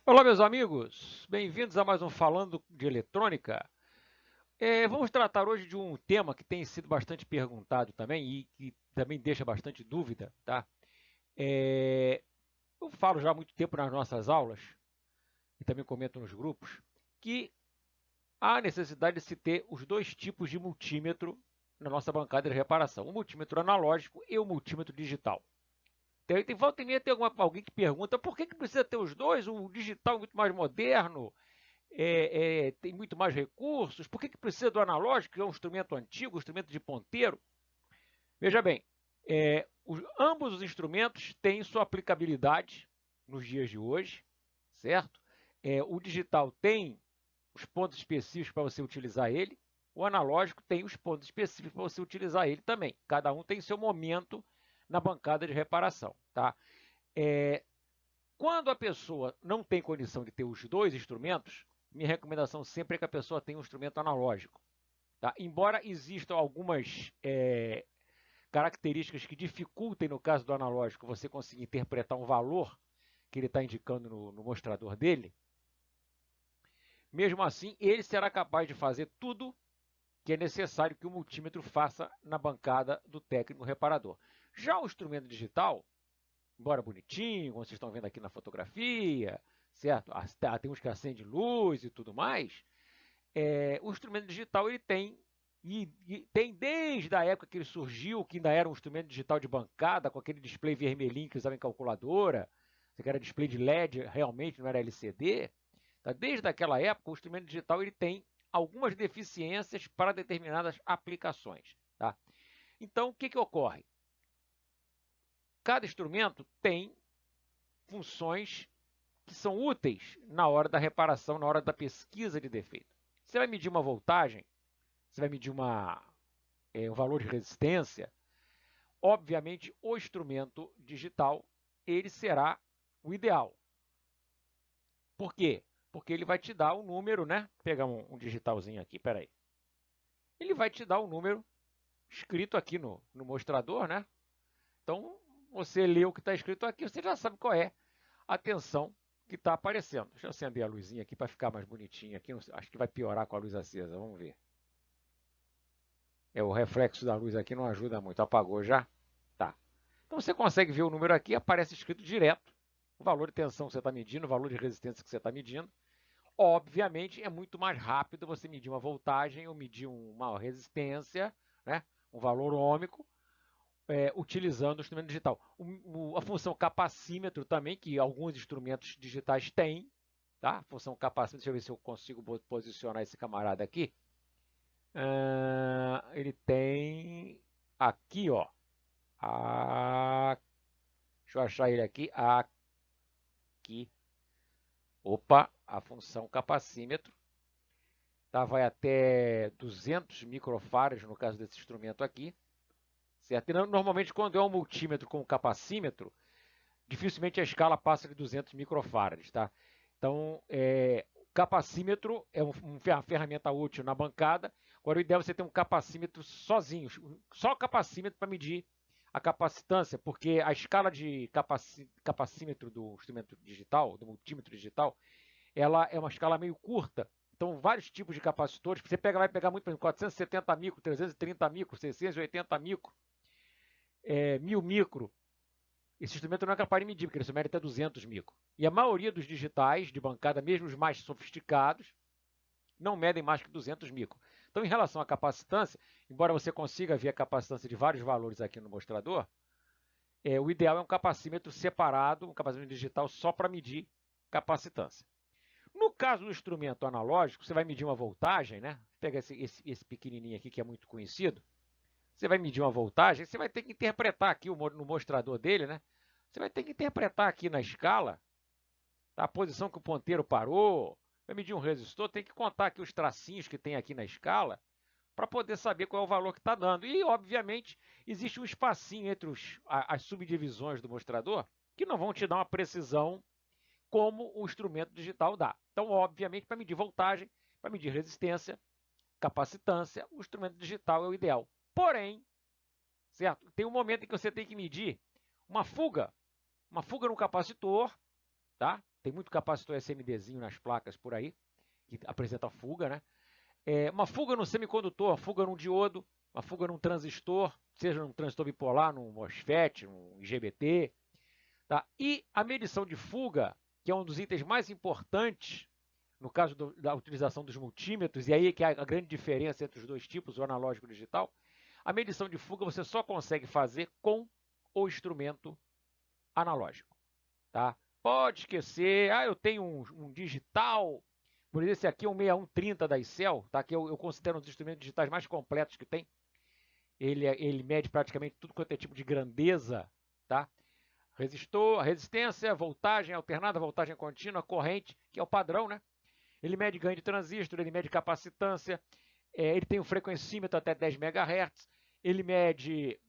Olá, meus amigos, bem-vindos a mais um Falando de Eletrônica. Vamos tratar hoje de um tema que tem sido bastante perguntado também e que também deixa bastante dúvida, tá? Eu falo já há muito tempo nas nossas aulas e também comento nos grupos que há necessidade de se ter os dois tipos de multímetro na nossa bancada de reparação, o multímetro analógico e o multímetro digital. Volta e meia tem alguém que pergunta por que precisa ter os dois, o digital é muito mais moderno, tem muito mais recursos, por que precisa do analógico, que é um instrumento antigo, um instrumento de ponteiro? Veja bem, ambos os instrumentos têm sua aplicabilidade nos dias de hoje, certo? O digital tem os pontos específicos para você utilizar ele, o analógico tem os pontos específicos para você utilizar ele também. Cada um tem seu momento na bancada de reparação, tá? Quando a pessoa não tem condição de ter os dois instrumentos, minha recomendação sempre é que a pessoa tenha um instrumento analógico. Tá? Embora existam algumas características que dificultem, no caso do analógico, você conseguir interpretar um valor que ele está indicando no mostrador dele, mesmo assim, ele será capaz de fazer tudo que é necessário que o multímetro faça na bancada do técnico reparador. Já o instrumento digital, embora bonitinho, como vocês estão vendo aqui na fotografia, certo? Tem uns que acendem luz e tudo mais. O instrumento digital ele tem, e tem desde a época que ele surgiu, que ainda era um instrumento digital de bancada, com aquele display vermelhinho que usava em calculadora, que era display de LED realmente, não era LCD. Tá? Desde aquela época, o instrumento digital ele tem algumas deficiências para determinadas aplicações. Tá? Então, o que ocorre? Cada instrumento tem funções que são úteis na hora da reparação, na hora da pesquisa de defeito. Você vai medir uma voltagem, você vai medir um valor de resistência, obviamente o instrumento digital ele será o ideal. Por quê? Porque ele vai te dar um número, né? Vou pegar um digitalzinho aqui, peraí. Ele vai te dar um número escrito aqui no mostrador, né? Então, você lê o que está escrito aqui, você já sabe qual é a tensão que está aparecendo. Deixa eu acender a luzinha aqui para ficar mais bonitinho aqui. Acho que vai piorar com a luz acesa. Vamos ver. O reflexo da luz aqui não ajuda muito. Apagou já? Tá. Então você consegue ver o número aqui, aparece escrito direto. O valor de tensão que você está medindo, o valor de resistência que você está medindo. Obviamente, é muito mais rápido você medir uma voltagem ou medir uma resistência, né? Um valor ôhmico, utilizando o instrumento digital. A função capacímetro também, que alguns instrumentos digitais têm, tá? A função capacímetro, deixa eu ver se eu consigo posicionar esse camarada aqui. Ele tem aqui, ó. Deixa eu achar ele aqui. Aqui. Opa, a função capacímetro. Tá? Vai até 200 microfarads no caso desse instrumento aqui. Certo? E normalmente, quando é um multímetro com capacímetro, dificilmente a escala passa de 200 microfarads. Tá? Então, capacímetro é uma ferramenta útil na bancada. Agora, o ideal é você ter um capacímetro sozinho, só o capacímetro para medir a capacitância, porque a escala de capacímetro do instrumento digital, do multímetro digital, ela é uma escala meio curta. Então, vários tipos de capacitores, você vai pegar muito, por exemplo, 470 micro, 330 micro, 680 micro, 1000 micro. Esse instrumento não é capaz de medir, porque ele só mede até 200 micro. E a maioria dos digitais de bancada, mesmo os mais sofisticados, não medem mais que 200 micro. Então, em relação à capacitância, embora você consiga ver a capacitância de vários valores aqui no mostrador, o ideal é um capacímetro separado, um capacímetro digital só para medir capacitância. No caso do instrumento analógico, você vai medir uma voltagem, né? Pega esse pequenininho aqui que é muito conhecido. Você vai medir uma voltagem, você vai ter que interpretar aqui no mostrador dele, né? Você vai ter que interpretar aqui na escala a posição que o ponteiro parou. Vai medir um resistor, tem que contar aqui os tracinhos que tem aqui na escala para poder saber qual é o valor que está dando. E, obviamente, existe um espacinho entre as subdivisões do mostrador que não vão te dar uma precisão como o instrumento digital dá. Então, obviamente, para medir voltagem, para medir resistência, capacitância, o instrumento digital é o ideal. Porém, certo? Tem um momento em que você tem que medir uma fuga no capacitor, tá? tem muito capacitor SMDzinho nas placas por aí, que apresenta fuga, né? Uma fuga no semicondutor, fuga num diodo, uma fuga num transistor, seja num transistor bipolar, num MOSFET, num IGBT. Tá? E a medição de fuga, que é um dos itens mais importantes no caso da utilização dos multímetros, e aí que é a grande diferença entre os dois tipos, o analógico e o digital, a medição de fuga você só consegue fazer com o instrumento analógico. Tá? Pode esquecer, eu tenho um digital, por exemplo, esse aqui é um 6130 da ICEL, tá? Que eu considero um dos instrumentos digitais mais completos que tem. Ele mede praticamente tudo quanto é tipo de grandeza, tá? Resistor, resistência, voltagem alternada, voltagem contínua, corrente, que é o padrão, né? Ele mede ganho de transistor, ele mede capacitância, ele tem um frequencímetro até 10 MHz, ele mede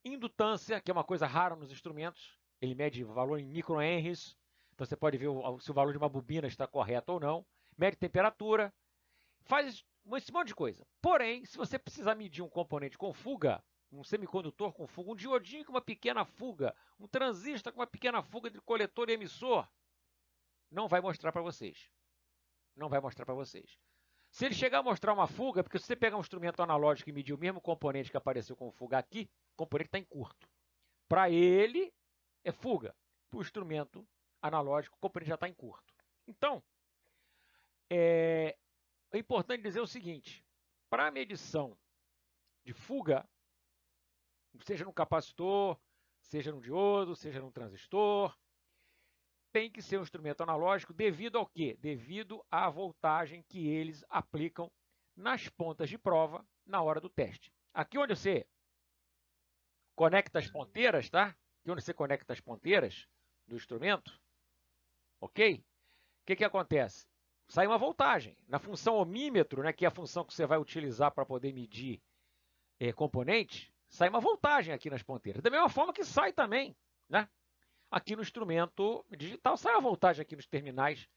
indutância, que é uma coisa rara nos instrumentos, ele mede valor em microhenries, então você pode ver se o valor de uma bobina está correto ou não, mede temperatura, faz esse monte de coisa. Porém, se você precisar medir um componente com fuga, um semicondutor com fuga, um diodinho com uma pequena fuga, um transistor com uma pequena fuga de coletor e emissor, não vai mostrar para vocês. Não vai mostrar para vocês. Se ele chegar a mostrar uma fuga, porque se você pegar um instrumento analógico e medir o mesmo componente que apareceu com fuga aqui, o componente está em curto. Para ele, é fuga. Para o instrumento analógico, o componente já está em curto. Então, é importante dizer o seguinte, para a medição de fuga, seja no capacitor, seja no diodo, seja no transistor, tem que ser um instrumento analógico devido ao quê? Devido à voltagem que eles aplicam nas pontas de prova na hora do teste. Aqui onde você conecta as ponteiras, tá? Aqui onde você conecta as ponteiras do instrumento, ok? O que acontece? Sai uma voltagem. Na função ohmímetro, né, que é a função que você vai utilizar para poder medir componentes, sai uma voltagem aqui nas ponteiras. Da mesma forma que sai também, né? Aqui no instrumento digital, sai a voltagem aqui nos terminais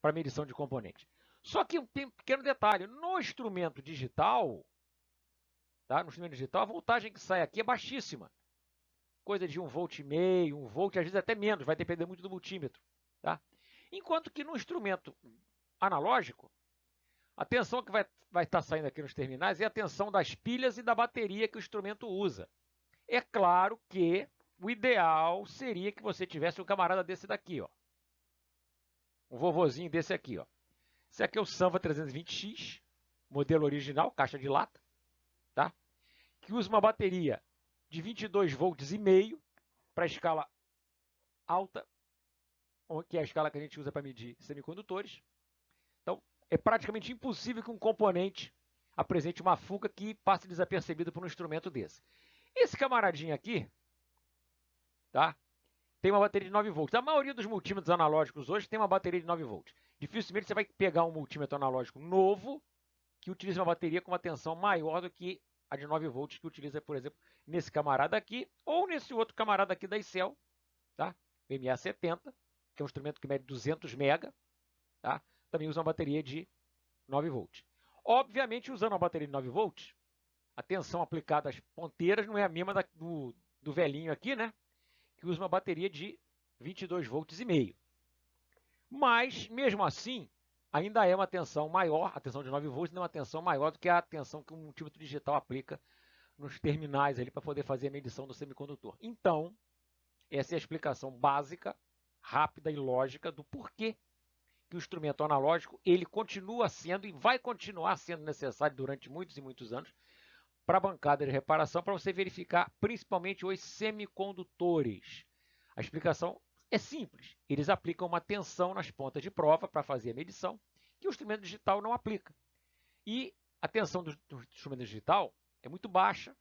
para medição de componentes. Só que tem um pequeno detalhe, no instrumento digital, tá? No instrumento digital, a voltagem que sai aqui é baixíssima. Coisa de 1,5 volt, 1 volt, às vezes até menos, vai depender muito do multímetro. Tá? Enquanto que no instrumento analógico, a tensão que vai estar saindo aqui nos terminais é a tensão das pilhas e da bateria que o instrumento usa. É claro que o ideal seria que você tivesse um camarada desse daqui, ó. Um vovozinho desse aqui, ó. Esse aqui é o Sanva 320X, modelo original, caixa de lata, tá? Que usa uma bateria de 22 volts e meio para a escala alta, que é a escala que a gente usa para medir semicondutores. Então, é praticamente impossível que um componente apresente uma fuga que passe desapercebido por um instrumento desse. Esse camaradinho aqui, tá? Tem uma bateria de 9 volts. A maioria dos multímetros analógicos hoje tem uma bateria de 9 volts. Dificilmente você vai pegar um multímetro analógico novo que utiliza uma bateria com uma tensão maior do que a de 9 volts que utiliza, por exemplo, nesse camarada aqui ou nesse outro camarada aqui da ICEL, tá? O MA70, que é um instrumento que mede 200 mega, tá? Também usa uma bateria de 9 volts. Obviamente, usando uma bateria de 9 volts, a tensão aplicada às ponteiras não é a mesma do velhinho aqui, né? Que usa uma bateria de 22 volts e meio. Mas, mesmo assim, ainda é uma tensão maior, a tensão de 9 volts ainda é uma tensão maior do que a tensão que um multímetro digital aplica nos terminais ali para poder fazer a medição do semicondutor. Então, essa é a explicação básica, rápida e lógica do porquê que o instrumento analógico ele continua sendo e vai continuar sendo necessário durante muitos e muitos anos para a bancada de reparação, para você verificar principalmente os semicondutores. A explicação é simples. Eles aplicam uma tensão nas pontas de prova para fazer a medição, que o instrumento digital não aplica. E a tensão do instrumento digital é muito baixa,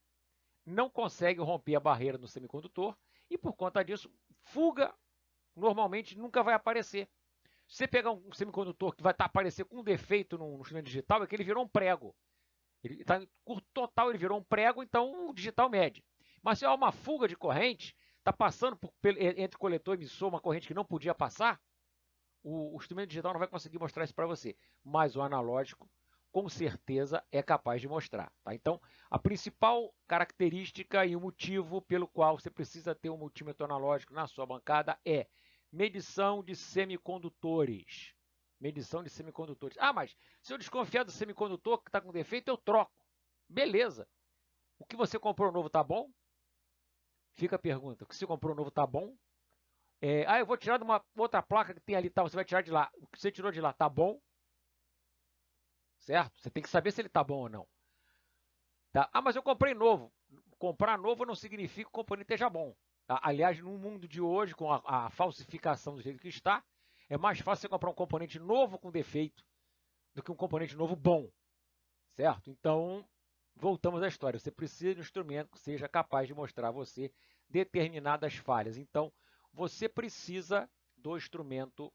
não consegue romper a barreira no semicondutor e, por conta disso, fuga normalmente nunca vai aparecer. Se você pegar um semicondutor que vai aparecer com um defeito no instrumento digital, é que ele virou um prego. Ele está em curto total, ele virou um prego, então o digital mede. Mas se há uma fuga de corrente, está passando entre coletor e emissor uma corrente que não podia passar, o instrumento digital não vai conseguir mostrar isso para você. Mas o analógico, com certeza, é capaz de mostrar. Tá? Então, a principal característica e o motivo pelo qual você precisa ter um multímetro analógico na sua bancada é medição de semicondutores. Medição de semicondutores. Ah, mas se eu desconfiar do semicondutor que está com defeito, eu troco. Beleza. O que você comprou novo está bom? Fica a pergunta. O que você comprou novo está bom? Eu vou tirar de uma outra placa que tem ali, tá? Você vai tirar de lá. O que você tirou de lá está bom? Certo? Você tem que saber se ele está bom ou não. Tá? Ah, mas eu comprei novo. Comprar novo não significa que o componente esteja bom. Tá? Aliás, no mundo de hoje, com a falsificação do jeito que está, é mais fácil você comprar um componente novo com defeito do que um componente novo bom. Certo? Então, voltamos à história. Você precisa de um instrumento que seja capaz de mostrar a você determinadas falhas. Então, você precisa do instrumento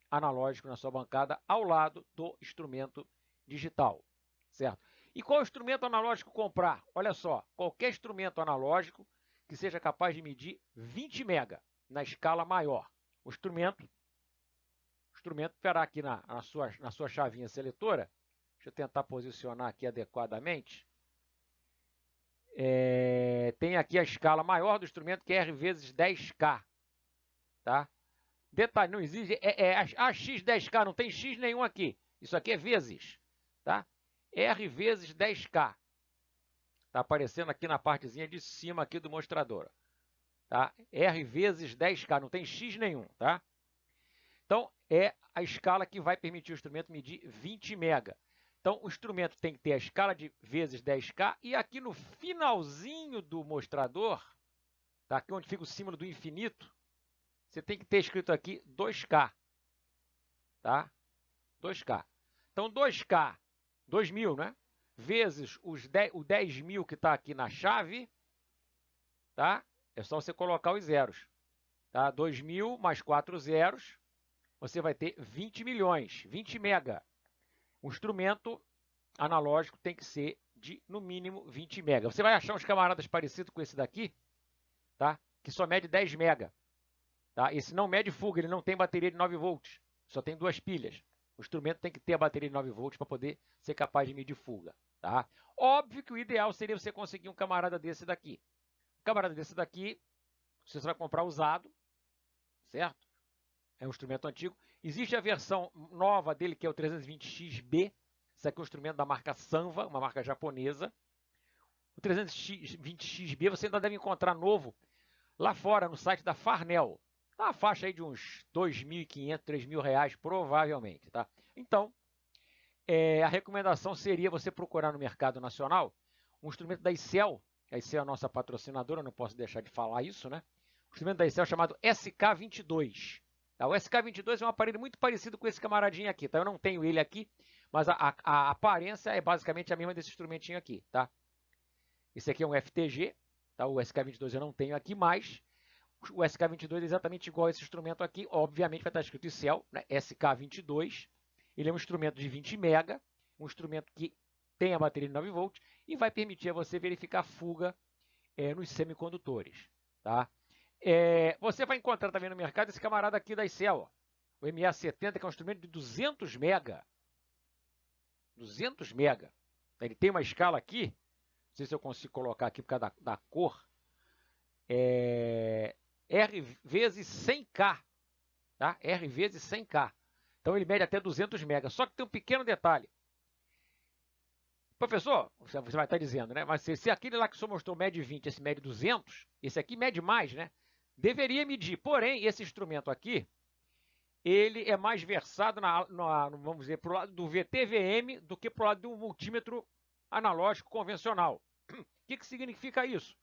analógico na sua bancada ao lado do instrumento digital. Certo? E qual instrumento analógico comprar? Olha só, qualquer instrumento analógico que seja capaz de medir 20 mega na escala maior. O instrumento terá aqui na sua chavinha seletora. Deixa eu tentar posicionar aqui adequadamente. Tem aqui a escala maior do instrumento, que é R vezes 10K. Tá? Detalhe, não exige. X10K, não tem X nenhum aqui. Isso aqui é vezes. Tá? R vezes 10K. Está aparecendo aqui na partezinha de cima aqui do mostrador. Tá? R vezes 10K, não tem X nenhum. Tá? Então, é a escala que vai permitir o instrumento medir 20 mega. Então, o instrumento tem que ter a escala de vezes 10K e aqui no finalzinho do mostrador, tá? Aqui onde fica o símbolo do infinito, você tem que ter escrito aqui 2K. Tá? 2K. Então, 2K, 2.000, né? Vezes o 10.000 que está aqui na chave, tá? É só você colocar os zeros. Tá? 2.000 mais 4 zeros, você vai ter 20 milhões, 20 mega. O instrumento analógico tem que ser de, no mínimo, 20 mega. Você vai achar uns camaradas parecidos com esse daqui, tá? Que só mede 10 mega. Tá? Esse não mede fuga, ele não tem bateria de 9 volts, só tem 2 pilhas. O instrumento tem que ter a bateria de 9 volts para poder ser capaz de medir fuga. Tá? Óbvio que o ideal seria você conseguir um camarada desse daqui. Um camarada desse daqui, você vai comprar usado, certo? É um instrumento antigo. Existe a versão nova dele, que é o 320XB. Esse aqui é um instrumento da marca Sanwa, uma marca japonesa. O 320XB você ainda deve encontrar novo lá fora, no site da Farnell. Tá uma faixa aí de uns R$2.500, R$3.000, provavelmente. Tá? Então, a recomendação seria você procurar no mercado nacional um instrumento da ICEL. A ICEL é a nossa patrocinadora, não posso deixar de falar isso, né? Um instrumento da ICEL chamado SK22. Tá? O SK22 é um aparelho muito parecido com esse camaradinho aqui. Tá? Eu não tenho ele aqui, mas a aparência é basicamente a mesma desse instrumentinho aqui. Tá? Esse aqui é um FTG. Tá? O SK22 eu não tenho aqui mais. O SK22 é exatamente igual a esse instrumento aqui. Obviamente vai estar escrito ICEL, né? SK22. Ele é um instrumento de 20 mega, um instrumento que tem a bateria de 9 volts e vai permitir a você verificar fuga nos semicondutores. Tá? Você vai encontrar também no mercado esse camarada aqui da ICEL, ó, o MA70, que é um instrumento de 200 mega. 200 mega. Ele tem uma escala aqui, não sei se eu consigo colocar aqui por causa da cor, R vezes 100K. Tá? R vezes 100K. Então ele mede até 200 mega. Só que tem um pequeno detalhe. Professor, você vai estar dizendo, né? Mas se aquele lá que o senhor mostrou mede 20, esse mede 200, esse aqui mede mais, né? Deveria medir. Porém, esse instrumento aqui, ele é mais versado, vamos dizer, para o lado do VTVM do que para o lado do multímetro analógico convencional. O que significa isso?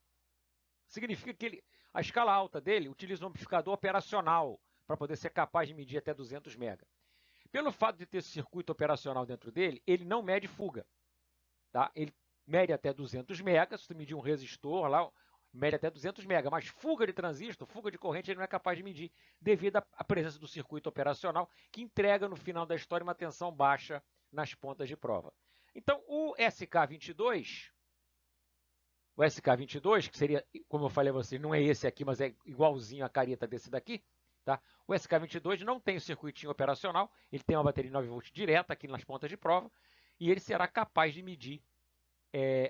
Significa que a escala alta dele utiliza um amplificador operacional para poder ser capaz de medir até 200 mega. Pelo fato de ter esse circuito operacional dentro dele, ele não mede fuga. Tá? Ele mede até 200 mega, se você medir um resistor lá, mede até 200 mega, mas fuga de transistor, fuga de corrente, ele não é capaz de medir devido à presença do circuito operacional, que entrega no final da história uma tensão baixa nas pontas de prova. Então, o SK22, que seria, como eu falei a vocês, não é esse aqui, mas é igualzinho a careta desse daqui, tá? O SK22 não tem o circuitinho operacional, ele tem uma bateria de 9 volts direta aqui nas pontas de prova, e ele será capaz de medir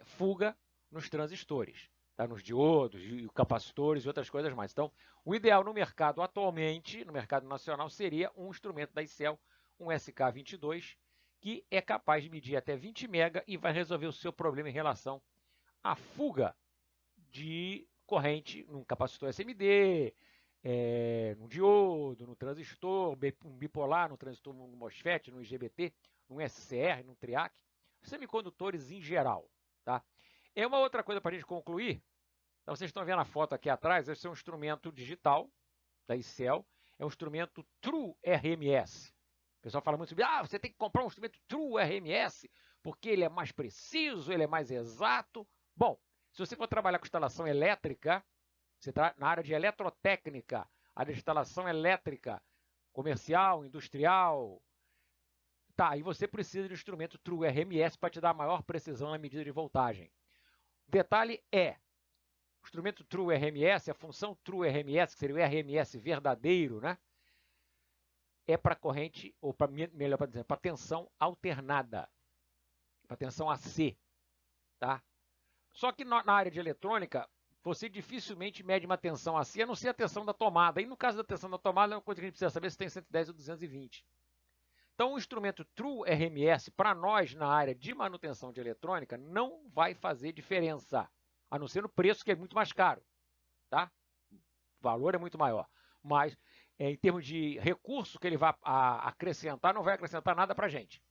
fuga nos transistores. tá? Nos diodos, e capacitores e outras coisas mais. Então, o ideal no mercado atualmente, no mercado nacional, seria um instrumento da ICEL, um SK22, que é capaz de medir até 20 mega e vai resolver o seu problema em relação à fuga de corrente num capacitor SMD, no diodo, no transistor, um bipolar, no transistor, no MOSFET, no IGBT, no SCR, no TRIAC, semicondutores em geral. Tá? É uma outra coisa para a gente concluir. Então, vocês estão vendo a foto aqui atrás, esse é um instrumento digital da ICEL, é um instrumento True RMS. O pessoal fala muito sobre, você tem que comprar um instrumento True RMS, porque ele é mais preciso, ele é mais exato. Bom, se você for trabalhar com instalação elétrica, você está na área de eletrotécnica, área de instalação elétrica, comercial, industrial, tá, aí você precisa de um instrumento True RMS para te dar maior precisão na medida de voltagem. O detalhe é, o instrumento True RMS, a função True RMS, que seria o RMS verdadeiro, né? É para corrente, ou melhor para dizer, para tensão alternada, para tensão AC, tá? Só que na área de eletrônica, você dificilmente mede uma tensão AC, a não ser a tensão da tomada. E no caso da tensão da tomada, é uma coisa que a gente precisa saber se tem 110 ou 220. Então, o instrumento True RMS, para nós, na área de manutenção de eletrônica, não vai fazer diferença, a não ser no preço, que é muito mais caro, tá? O valor é muito maior. Mas, em termos de recurso que ele vai acrescentar, não vai acrescentar nada para a gente.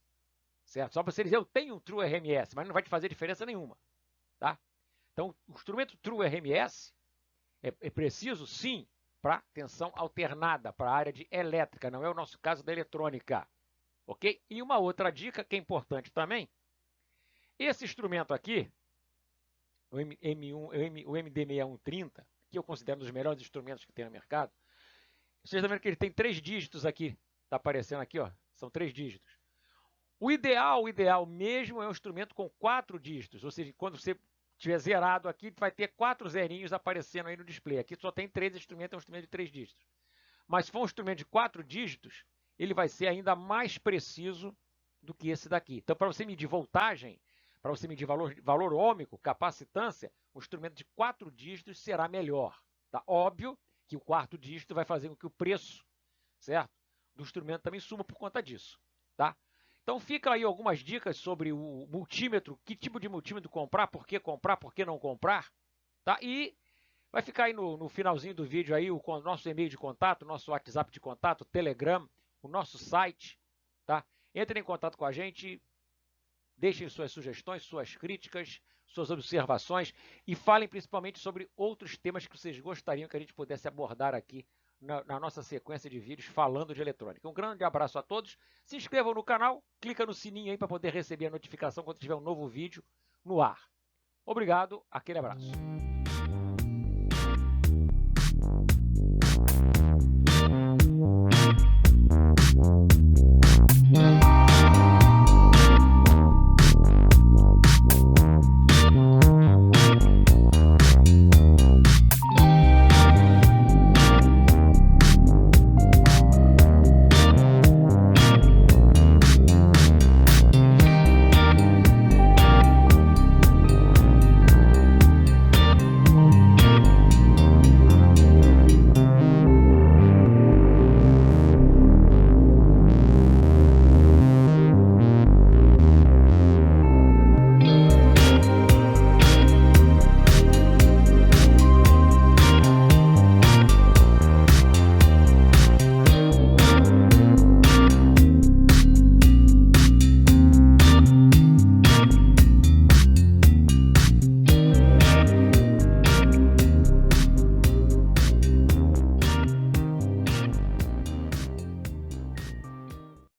Certo? Só para você dizer, eu tenho um True RMS, mas não vai te fazer diferença nenhuma. Tá? Então, o instrumento True RMS é preciso, sim, para tensão alternada, para a área de elétrica, não é o nosso caso da eletrônica. Ok? E uma outra dica que é importante também, esse instrumento aqui, o MD6130, que eu considero um dos melhores instrumentos que tem no mercado, vocês estão vendo que ele tem 3 dígitos aqui, está aparecendo aqui, ó, são 3 dígitos. O ideal mesmo é um instrumento com 4 dígitos, ou seja, quando você estiver zerado aqui, vai ter 4 zerinhos aparecendo aí no display. Aqui só tem 3 instrumentos, é um instrumento de 3 dígitos. Mas se for um instrumento de 4 dígitos, ele vai ser ainda mais preciso do que esse daqui. Então, para você medir voltagem, para você medir valor ohmico, capacitância, um instrumento de 4 dígitos será melhor. Tá? Óbvio que o 4º dígito vai fazer com que o preço, certo, do instrumento também suma por conta disso. Tá? Então, fica aí algumas dicas sobre o multímetro, que tipo de multímetro comprar, por que não comprar. Tá? E vai ficar aí no finalzinho do vídeo aí o nosso e-mail de contato, nosso WhatsApp de contato, Telegram, o nosso site. Tá? Entrem em contato com a gente, deixem suas sugestões, suas críticas, suas observações e falem principalmente sobre outros temas que vocês gostariam que a gente pudesse abordar aqui na nossa sequência de vídeos falando de eletrônica. Um grande abraço a todos, se inscrevam no canal, clica no sininho aí para poder receber a notificação quando tiver um novo vídeo no ar. Obrigado, aquele abraço.